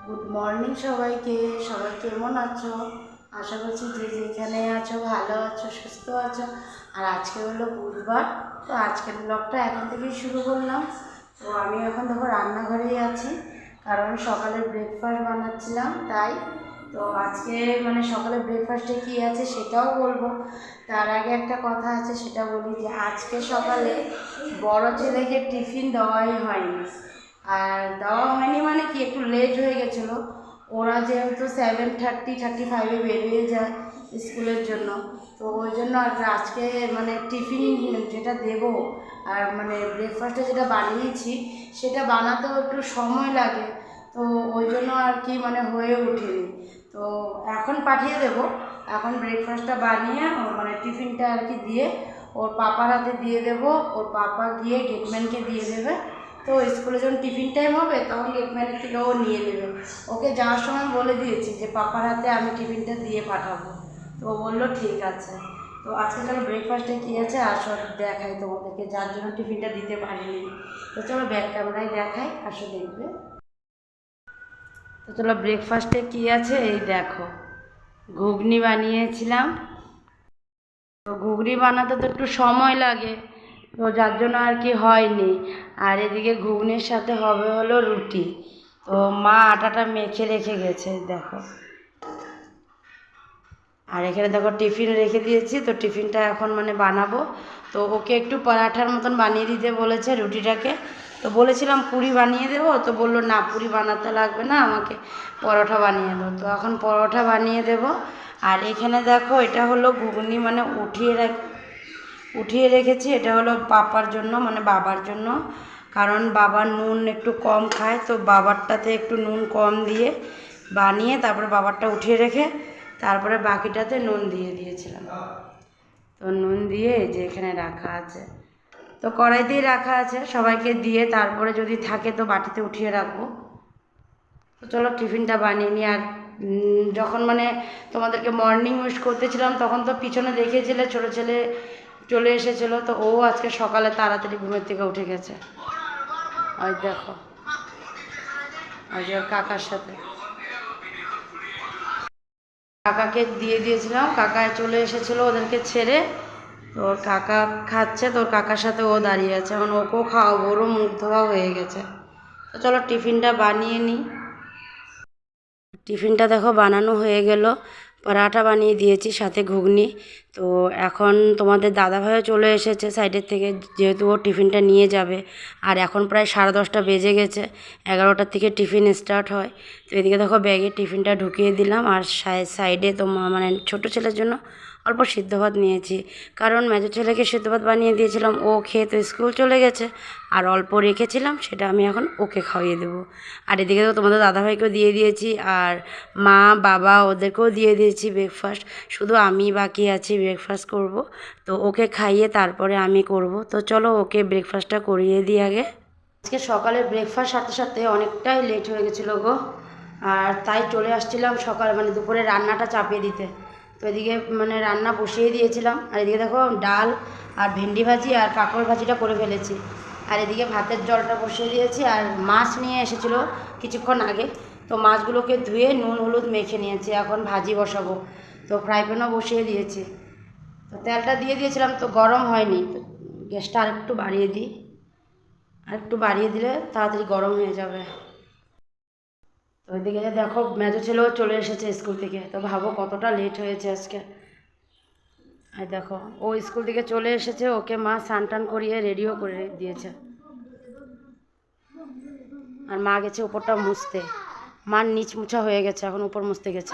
Good morning সবাইকে। সবাই কেমন আছো? আশা করছি যে যেখানে আছো ভালো আছো, সুস্থ আছো। আর আজকে হলো বুধবার, তো আজকের ব্লগটা এখন থেকেই শুরু করলাম। তো আমি এখন দেখো রান্নাঘরেই আছি, কারণ সকালে ব্রেকফাস্ট বানাচ্ছিলাম তাই। তো আজকে মানে সকালে ব্রেকফাস্টে কী আছে সেটাও বলবো। তার আগে একটা কথা আছে, সেটা বলি যে আজকে সকালে বড় ছেলেকে টিফিন দেওয়াই হয়নি। আর দেওয়া হয়নি মানে কি, একটু লেট হয়ে গেছিলো। ওরা যেহেতু 7:30-7:35 বেরিয়ে যায় স্কুলের জন্য, তো ওই জন্য আর আজকে মানে টিফিন যেটা দেবো আর মানে ব্রেকফাস্টে যেটা বানিয়েছি সেটা বানাতেও একটু সময় লাগে। তো ওই জন্য আর কি মানে হয়ে ওঠেনি। তো এখন পাঠিয়ে দেবো। এখন ব্রেকফাস্টটা বানিয়ে মানে টিফিনটা আর কি দিয়ে ওর পাপার হাতে দিয়ে দেবো। ওর পাপা গিয়ে গেটম্যানকে দিয়ে দেবে। তো স্কুলে যখন টিফিন টাইম হবে তখন গেটম্যানের থেকে ও নিয়ে নেবে। ওকে যাওয়ার সময় বলে দিয়েছি যে পাপার হাতে আমি টিফিনটা দিয়ে পাঠাবো। তো ও বললো ঠিক আছে। তো আজকে চলো ব্রেকফাস্টে কী আছে আর সব দেখাই তোমাদেরকে, যার জন্য টিফিনটা দিতে পারিনি। তো চলো ব্যাক ক্যামেরায় দেখাই, আসো দেখবে। তো চলো ব্রেকফাস্টে কী আছে এই দেখো, ঘুগনি বানিয়েছিলাম। তো ঘুগনি বানাতে তো একটু সময় লাগে, তো যার জন্য আর কি হয়নি। আর এদিকে ঘুগনির সাথে হবে হলো রুটি। তো মা আটাটা মেখে রেখে গেছে দেখো। আর এখানে দেখো টিফিন রেখে দিয়েছি, তো টিফিনটা এখন মানে বানাবো। তো ওকে একটু পরাঠার মতন বানিয়ে দিতে বলেছে রুটিটাকে। তো বলেছিলাম পুরি বানিয়ে দেবো, তো বললো না পুরি বানাতে লাগবে না, আমাকে পরোটা বানিয়ে দেবো। তো এখন পরোটা বানিয়ে দেবো। আর এখানে দেখো এটা হলো ঘুগনি, মানে উঠিয়ে রেখেছি। এটা হলো পাপার জন্য, মানে বাবার জন্য, কারণ বাবা নুন একটু কম খায়। তো বাবারটাতে একটু নুন কম দিয়ে বানিয়ে তারপরে বাবারটা উঠিয়ে রেখে তারপরে বাকিটাতে নুন দিয়ে দিয়েছিলাম। তো নুন দিয়ে যে এখানে রাখা আছে, তো কড়াইতেই রাখা আছে, সবাইকে দিয়ে তারপরে যদি থাকে তো বাটিতে উঠিয়ে রাখবো। তো চলো টিফিনটা বানিয়ে নিই। আর যখন মানে তোমাদেরকে মর্নিং উইশ করতেছিলাম তখন তো পিছনে দেখিয়েছিলে ছোটো ছেলে চলে এসেছিলো। তো ও আজকে সকালে তাড়াতাড়ি ঘুমের থেকে উঠে গেছে, ওই দেখো, ওই যে ওর কাকার সাথে। কাকাকে দিয়ে দিয়েছিলাম, কাকা চলে এসেছিলো ওদেরকে ছেড়ে। তো ওর কাকা খাচ্ছে, তো ওর কাকার সাথে ও দাঁড়িয়ে আছে। এখন ওকেও খাওয়াবো, ওরও মুখ ধোয়া হয়ে গেছে। তো চলো টিফিনটা বানিয়ে নিই। টিফিনটা দেখো বানানো হয়ে গেল, পরাঠা বানিয়ে দিয়েছি সাথে ঘুগনি। তো এখন তোমাদের দাদাভাইও চলে এসেছে সাইডের থেকে, যেহেতু ও টিফিনটা নিয়ে যাবে। আর এখন প্রায় 10:30 বেজে গেছে, 11টার থেকে টিফিন স্টার্ট হয়। তো এদিকে দেখো ব্যাগে টিফিনটা ঢুকিয়ে দিলাম। আর সাইডে তো মানে ছোটো ছেলের জন্য অল্প সিদ্ধ ভাত নিয়েছি, কারণ মেজো ছেলেকে সিদ্ধ ভাত বানিয়ে দিয়েছিলাম, ও খেয়ে তো স্কুল চলে গেছে। আর অল্প রেখেছিলাম, সেটা আমি এখন ওকে খাইয়ে দেবো। আর এদিকে তো তোমাদের দাদাভাইকেও দিয়ে দিয়েছি, আর মা বাবা ওদেরকেও দিয়ে দিয়েছি ব্রেকফাস্ট। শুধু আমি বাকি আছি ব্রেকফাস্ট করব। তো ওকে খাইয়ে তারপরে আমি করব। তো চলো ওকে ব্রেকফাস্টটা করিয়ে দিই আগে। আজকে সকালে ব্রেকফাস্ট সাথে সাথে অনেকটাই লেট হয়ে গেছিলো গো। আর তাই চলে আসছিলাম সকালে মানে দুপুরে রান্নাটা চাপিয়ে দিতে। তো এদিকে মানে রান্না বসিয়ে দিয়েছিলাম। আর এদিকে দেখো ডাল আর ভেন্ডি ভাজি আর কাঁকরোল ভাজিটা করে ফেলেছি। আর এদিকে ভাতের জলটা বসিয়ে দিয়েছি। আর মাছ নিয়ে এসেছিলো কিছুক্ষণ আগে, তো মাছগুলোকে ধুয়ে নুন হলুদ মেখে নিয়েছি, এখন ভাজি বসাবো। তো ফ্রাই প্যানও বসিয়ে দিয়েছি। তো তেলটা দিয়ে দিয়েছিলাম, তো গরম হয়নি, তো গ্যাসটা আরেকটু বাড়িয়ে দিই। আরেকটু বাড়িয়ে দিলে তাড়াতাড়ি গরম হয়ে যাবে। তো ওইদিকে দেখো মেজো ছেলেও চলে এসেছে স্কুল থেকে, তো ভাবো কতটা লেট হয়েছে আজকে। আর দেখো ও স্কুল থেকে চলে এসেছে, ওকে মা স্নান টান করিয়ে রেডিও করে দিয়েছে। আর মা গেছে উপরটা মুছতে, মার নিচ মুছা হয়ে গেছে, এখন উপর মুছতে গেছে।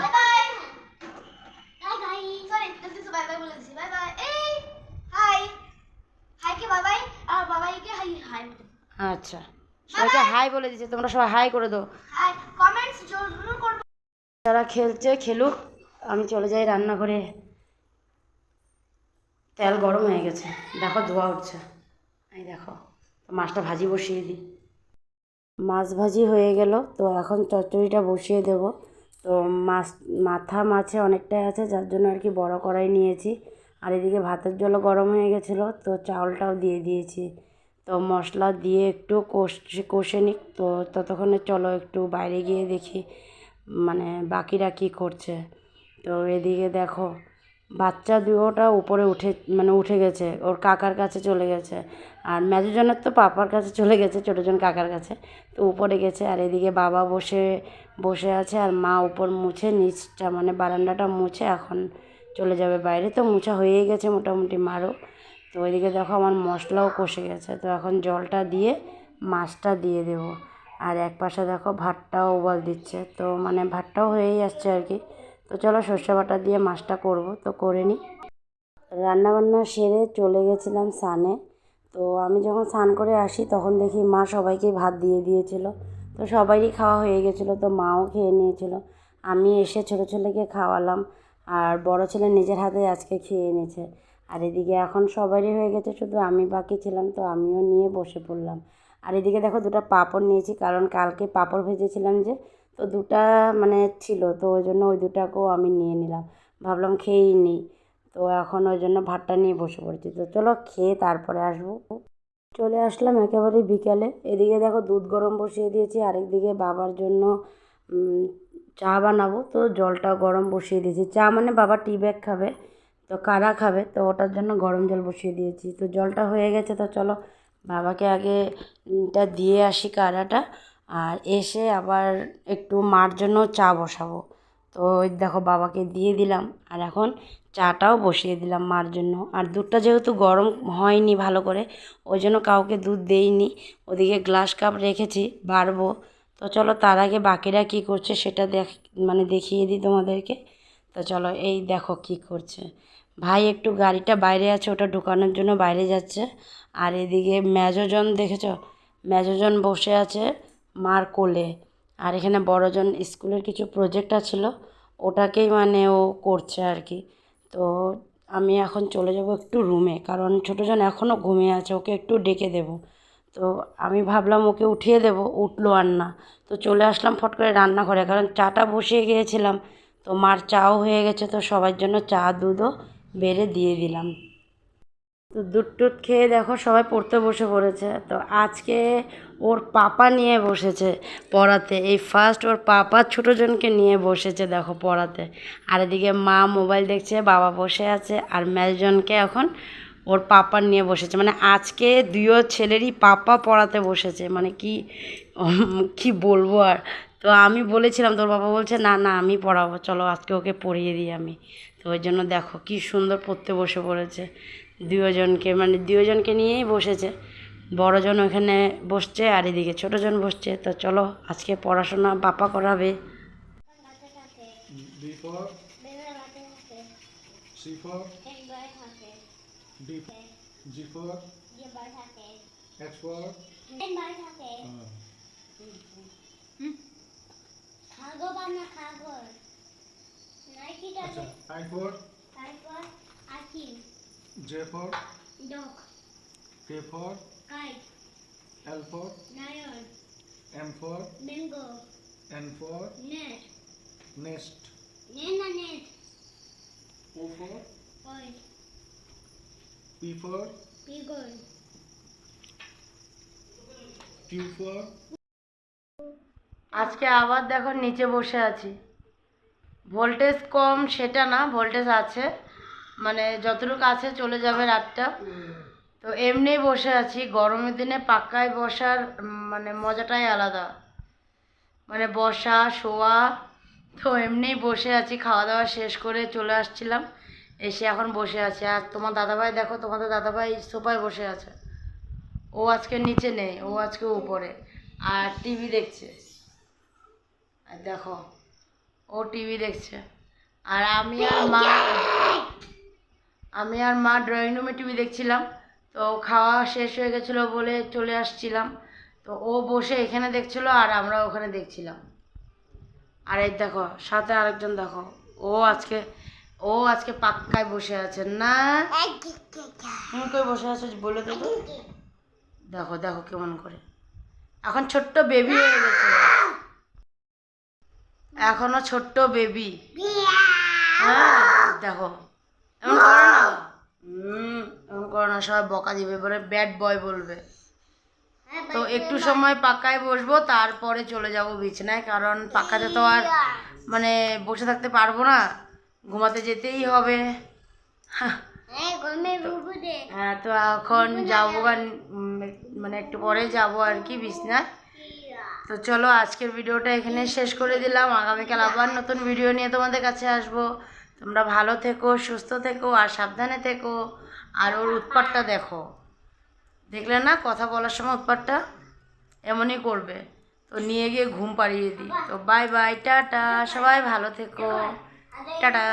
আচ্ছা, সবাইকে হাই বলে দিচ্ছে, তোমরা সবাই হাই করে দাও। যারা খেলছে খেলুক, আমি চলে যাই রান্নাঘরে। তেল গরম হয়ে গেছে, দেখো ধোয়া উঠছে। এই দেখো মাছটা ভাজি বসিয়ে দিই। মাছ ভাজি হয়ে গেল, তো এখন চচ্চড়িটা বসিয়ে দেব। তো মাছে অনেকটাই আছে, যার জন্য আর কি বড় কড়াই নিয়েছি। আর এদিকে ভাতের জলও গরম হয়ে গেছিলো, তো চাউলটাও দিয়ে দিয়েছি। তো মশলা দিয়ে একটু কষে নিক। তো ততক্ষণে চলো একটু বাইরে গিয়ে দেখি মানে বাকিরা কী করছে। তো এদিকে দেখো বাচ্চা দুটোটা উপরে উঠে গেছে, ওর কাকার কাছে চলে গেছে। আর মেজোজনের তো পাপার কাছে চলে গেছে, ছোটোজন কাকার কাছে। তো উপরে গেছে। আর এদিকে বাবা বসে আছে, আর মা উপর মুছে নিচটা মানে বারান্দাটা মুছে এখন চলে যাবে বাইরে। তো মুছা হয়েই গেছে মোটামুটি মারও। তো ওইদিকে দেখো আমার মশলাও কষে গেছে। তো এখন জলটা দিয়ে মাছটা দিয়ে দেবো। আর এক পাশে দেখো ভাতটাও উবাল দিচ্ছে, তো মানে ভাতটাও হয়েই আসছে আর কি। তো চলো সর্ষে বাটা দিয়ে মাছটা করব, তো করে নিই। রান্নাবান্না সেরে চলে গেছিলাম স্নানে। তো আমি যখন স্নান করে আসি তখন দেখি মা সবাইকে ভাত দিয়ে দিয়েছিল। তো সবারই খাওয়া হয়ে গেছিলো, তো মাও খেয়ে নিয়েছিল। আমি এসে ছোটো ছেলেকে খাওয়ালাম, আর বড় ছেলে নিজের হাতে আজকে খেয়ে নিয়েছে। আর এদিকে এখন সবারই হয়ে গেছে, শুধু আমি বাকি ছিলাম, তো আমিও নিয়ে বসে পড়লাম। আর এদিকে দেখো দুটো পাঁপড় নিয়েছি, কারণ কালকে পাঁপড় ভেজেছিলাম যে, তো দুটা মানে ছিল, তো ওই জন্য ওই দুটাকেও আমি নিয়ে নিলাম, ভাবলাম খেয়েই নিই। তো এখন ওই জন্য ভাতটা নিয়ে বসে পড়েছি। তো চলো খেয়ে তারপরে আসবো। চলে আসলাম একেবারে বিকালে। এদিকে দেখো দুধ গরম বসিয়ে দিয়েছি, আরেকদিকে বাবার জন্য চা বানাবো। তো জলটা গরম বসিয়ে দিয়েছি, চা মানে বাবা টি ব্যাগ খাবে, তো কারা খাবে, তো ওটার জন্য গরম জল বসিয়ে দিয়েছি। তো জলটা হয়ে গেছে, তো চলো বাবাকে আগে টা দিয়ে আসি কারাটা, আর এসে আবার একটু মার জন্য চা বসাবো। তো ওই দেখো বাবাকে দিয়ে দিলাম, আর এখন চাটাও বসিয়ে দিলাম মার জন্য। আর দুধটা যেহেতু গরম হয়নি ভালো করে, ওই জন্য কাউকে দুধ দেইনি। ওদিকে গ্লাস কাপ রেখেছি বাড়বো। তো চলো তার আগে বাকিরা কী করছে সেটা দেখিয়ে দিই তোমাদেরকে। তো চলো এই দেখো কী করছে ভাই, একটু গাড়িটা বাইরে আছে, ওটা ঢুকানোর জন্য বাইরে যাচ্ছে। আর এদিকে মেজোজন দেখেছো, মেজোজন বসে আছে মার কোলে। আর এখানে বড়জন স্কুলের কিছু প্রজেক্ট ছিল, ওটাকেই মানে ও করছে আর কি। তো আমি এখন চলে যাব একটু রুমে, কারণ ছোটোজন এখনও ঘুমিয়ে আছে, ওকে একটু ডেকে দেবো। তো আমি ভাবলাম ওকে উঠিয়ে দেবো, উঠলো আর না। তো চলে আসলাম ফট করে রান্নাঘরে, কারণ চাটা বসিয়ে গিয়েছিলাম। তো মার চাও হয়ে গেছে, তো সবার জন্য চা দুধও বেড়ে দিয়ে দিলাম। তো দুধ টুধ খেয়ে দেখো সবাই পড়তে বসে পড়েছে। তো আজকে ওর পাপা নিয়ে বসেছে পড়াতে, এই ফার্স্ট ওর পাপা ছোটোজনকে নিয়ে বসেছে দেখো পড়াতে। আর এদিকে মা মোবাইল দেখছে, বাবা বসে আছে, আর মেজজনকে এখন ওর পাপা নিয়ে বসেছে। মানে আজকে দুইও ছেলেরই পাপা পড়াতে বসেছে, মানে কি বলবো আর। তো আমি বলেছিলাম, তোর বাবা বলছে না না আমি পড়াবো, চলো আজকে ওকে পড়িয়ে দিই আমি। তো ওই জন্য দেখো কি সুন্দর পড়তে বসে পড়েছে। দুজনকে নিয়েই বসেছে। বড়জন ওখানে বসছে, আর এদিকে ছোটোজন বসছে। তো চলো আজকে পড়াশোনা পাপা করাবে। B for C for D G for H for I for J for K for L for M for N for nest O for P for Q for আজকে আবার দেখো নিচে বসে আছি। ভোল্টেজ কম সেটা না, ভোল্টেজ আছে, মানে যতটুকু আছে চলে যাবে রাতটা। তো এমনি বসে আছি। গরমের দিনে পাক্কায় বসার মানে মজাটাই আলাদা, মানে বসা শোয়া। তো এমনিই বসে আছি, খাওয়া দাওয়া শেষ করে চলে আসছিলাম, এসে এখন বসে আছি। আর তোমার দাদাভাই দেখো, তোমাদের দাদাভাই সোফায় বসে আছে, ও আজকে নিচে নেই, ও আজকে উপরে, আর টিভি দেখছে। আর দেখো ও টিভি দেখছে, আর আমি আর মা ড্রয়িং রুমে টিভি দেখছিলাম। তো খাওয়া শেষ হয়ে গেছিলো বলে চলে আসছিলাম। তো ও বসে এখানে দেখছিলো, আর আমরা ওখানে দেখছিলাম। আর এই দেখো সাথে আরেকজন দেখো, ও আজকে পাক্কায় বসে আছে না। তুমি কই বসে আছো বলে তো। দেখো দেখো কেমন করে, এখন ছোট্ট বেবি হয়ে গেছে, এখনো ছোট্ট বেবি। হ্যাঁ দেখো এমন করো না, এমন করো না, সবাই বকা দিবে, বলে ব্যাড বয় বলবে। তো একটু সময় পাকায় বসবো, তারপরে চলে যাব বিছানায়, কারণ পাকাতে তো আর মানে বসে থাকতে পারবো না, ঘুমাতে যেতেই হবে। হ্যাঁ, তো এখন যাবো মানে একটু পরে যাবো আর কি বিছনায়। তো চলো আজকের ভিডিওটা এখানে শেষ করে দিলাম, আগামীকাল আবার নতুন ভিডিও নিয়ে তোমাদের কাছে আসবো। তোমরা ভালো থেকো, সুস্থ থেকো আর সাবধানে থেকো। আর ওর উৎপাতটা দেখো, দেখলে না কথা বলার সময় উৎপাতটা এমনই করবে। তো নিয়ে গিয়ে ঘুম পাড়িয়ে দিই। তো বাই বাই, টাটা, সবাই ভালো থেকো, টাটা।